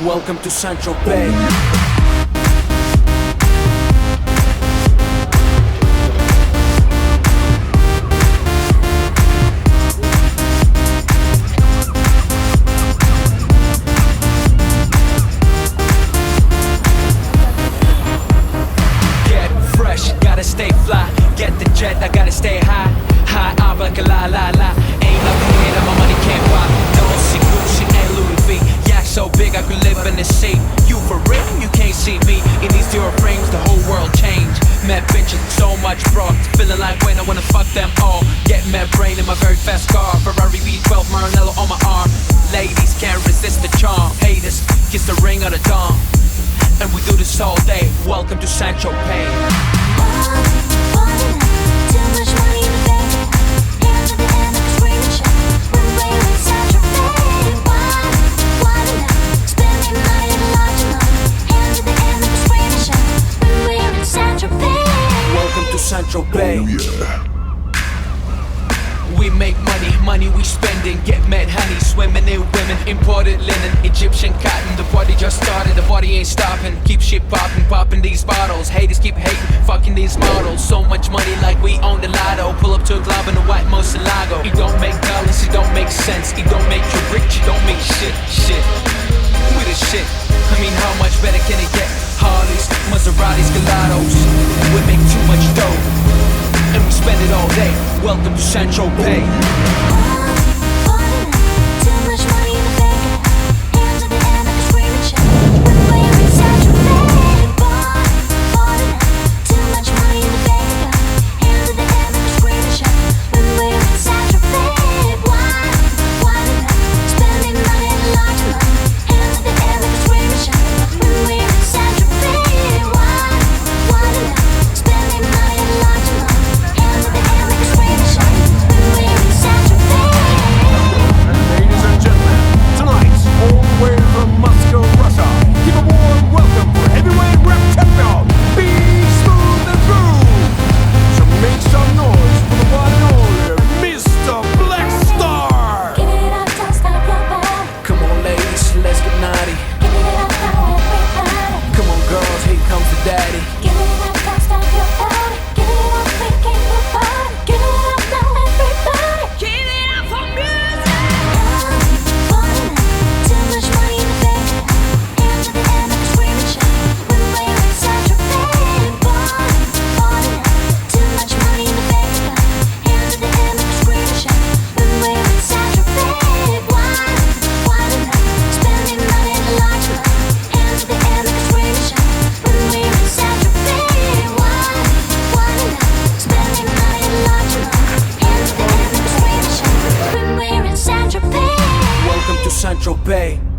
Welcome to Saint-Tropez. Gotta stay fly, get the jet, I gotta stay high. High up like a la la la. Ain't nothing here that my money can't buy. Dolce, Gucci, and Louis V. Yeah, so big I could live in the sea. You for real, you can't see me. In these zero frames, the whole world changed. Mad bitches, so much broad. Feeling like when I wanna fuck them all. Get mad brain in my very fast car. Ferrari V12, Maranello on my arm. Ladies can't resist the charm. Haters, kiss the ring of the dawn. And we do this all day. Welcome to Saint-Tropez. Saint-Tropez. Oh, yeah. We make money, money we spending. Get mad honey, swimming in women. Imported linen, Egyptian cotton. The party just started, the party ain't stopping. Keep shit popping, popping these bottles. Haters keep hating, fucking these models. So much money like we own the lotto. Pull up to a club in a white Moselago. It don't make dollars, it don't make sense. It don't make you rich, it don't make shit. We the shit. I mean, how much better can it get? Harleys, Maseratis, Gelatos. We make too much dough, and we spend it all day. Welcome to Saint-Tropez. Saint-Tropez.